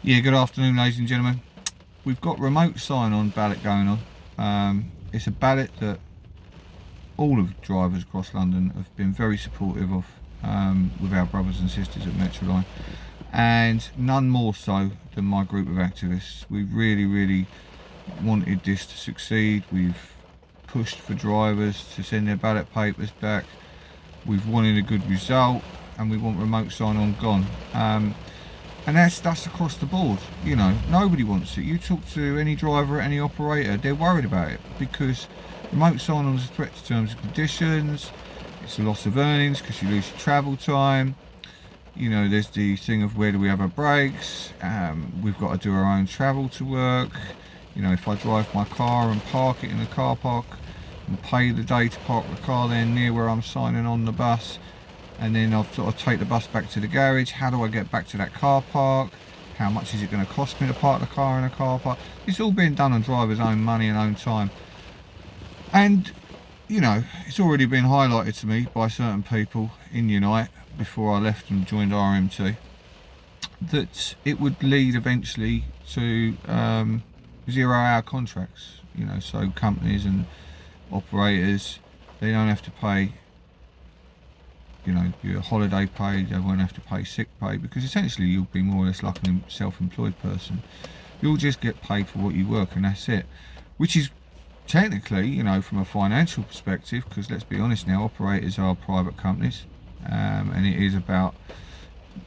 Yeah, good afternoon, ladies and gentlemen. We've got remote sign-on ballot going on. It's a ballot that all of drivers across London have been very supportive of, with our brothers and sisters at Metroline, and none more so than my group of activists. We've really wanted this to succeed. We've pushed for drivers to send their ballot papers back. We've wanted a good result, and we want remote sign-on gone. And that's across the board. You know, nobody wants it. You talk to any driver, any operator, they're worried about it because remote sign-on is a threat to terms and conditions. It's a loss of earnings because you lose your travel time. You know, there's the thing of where do we have our breaks. We've got to do our own travel to work. You know, if I drive my car and park it in the car park and pay the day to park the car there near where I'm signing on the bus, and then I've got to take the bus back to the garage. How do I get back to that car park? How much is it going to cost me to park the car in a car park? It's all being done on drivers' own money and own time. And, you know, it's already been highlighted to me by certain people in Unite before I left and joined RMT that it would lead eventually to 0-hour contracts. You know, so companies and operators, they don't have to pay, you know, your holiday pay, they won't have to pay sick pay, because essentially you'll be more or less like a self-employed person. You'll just get paid for what you work and that's it. Which is technically, you know, from a financial perspective, because let's be honest now, operators are private companies, and it is about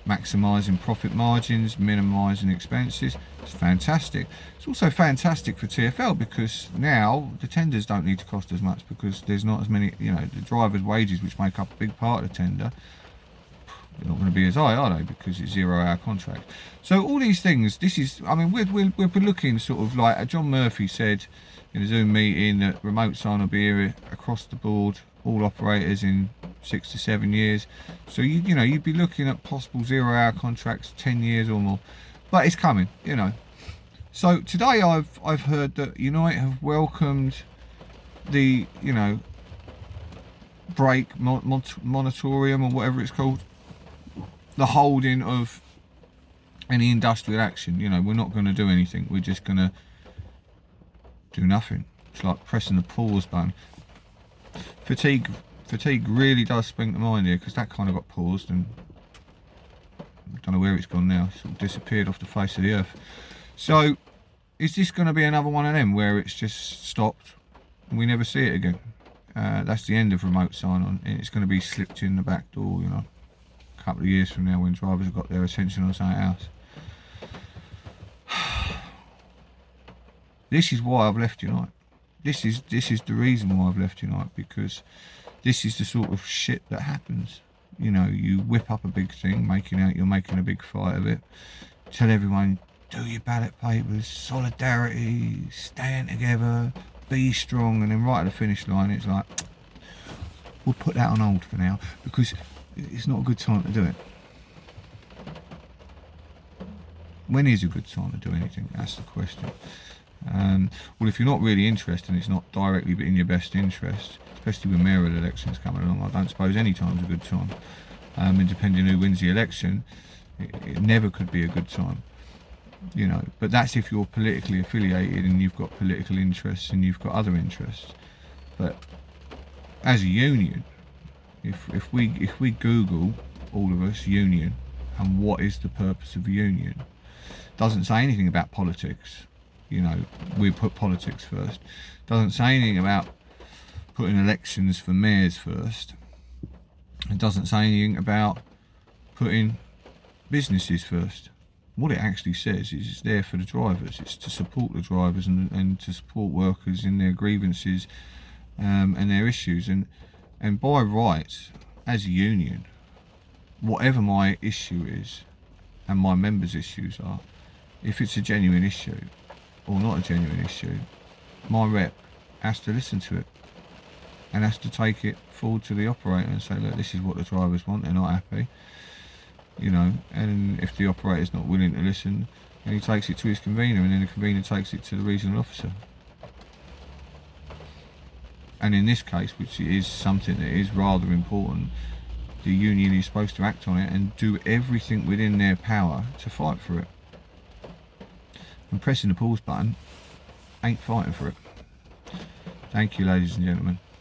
maximising profit margins, minimising expenses. It's fantastic. It's also fantastic for TfL because now the tenders don't need to cost as much because there's not as many, you know, the drivers' wages, which make up a big part of the tender, they're not going to be as high, are they? Because it's 0-hour contract. So all these things, this is, I mean, we're looking sort of like John Murphy said in a Zoom meeting that remote sign will be here across the board, all operators in 6 to 7 years. So you know, you'd be looking at possible 0-hour contracts 10 years or more. But it's coming, you know. So today I've heard that Unite have welcomed the, you know, break moratorium or whatever it's called, the holding of any industrial action. You know, we're not going to do anything. We're just going to do nothing. It's like pressing the pause button. Fatigue really does spring to mind here, because that kind of got paused and I don't know where it's gone now. It's sort of disappeared off the face of the earth. So is this going to be another one of them where it's just stopped and we never see it again? That's the end of remote sign-on. It's going to be slipped in the back door, you know, a couple of years from now when drivers have got their attention on something else. This is why I've left Unite. This is the reason why I've left Unite, because this is the sort of shit that happens. You know, you whip up a big thing, making out you're making a big fight of it. Tell everyone, do your ballot papers, solidarity, stand together, be strong, and then right at the finish line, it's like, we'll put that on hold for now because it's not a good time to do it. When is a good time to do anything? That's the question. Well, if you're not really interested and it's not directly in your best interest, especially with mayoral elections coming along, I don't suppose any time's a good time. And depending who wins the election, it never could be a good time. You know, but that's if you're politically affiliated and you've got political interests and you've got other interests. But as a union, if we Google, all of us, union, and what is the purpose of a union, doesn't say anything about politics. You know, we put politics first. Doesn't say anything about putting elections for mayors first. It doesn't say anything about putting businesses first. What it actually says is it's there for the drivers. It's to support the drivers and to support workers in their grievances and their issues. And by rights, as a union, whatever my issue is and my members' issues are, if it's a genuine issue or not a genuine issue, my rep has to listen to it and has to take it forward to the operator and say, look, this is what the drivers want, they're not happy, you know. And if the operator's not willing to listen, then he takes it to his convener, and then the convener takes it to the regional officer. And in this case, which is something that is rather important, the union is supposed to act on it and do everything within their power to fight for it. and pressing the pause button ain't fighting for it. Thank you, ladies and gentlemen.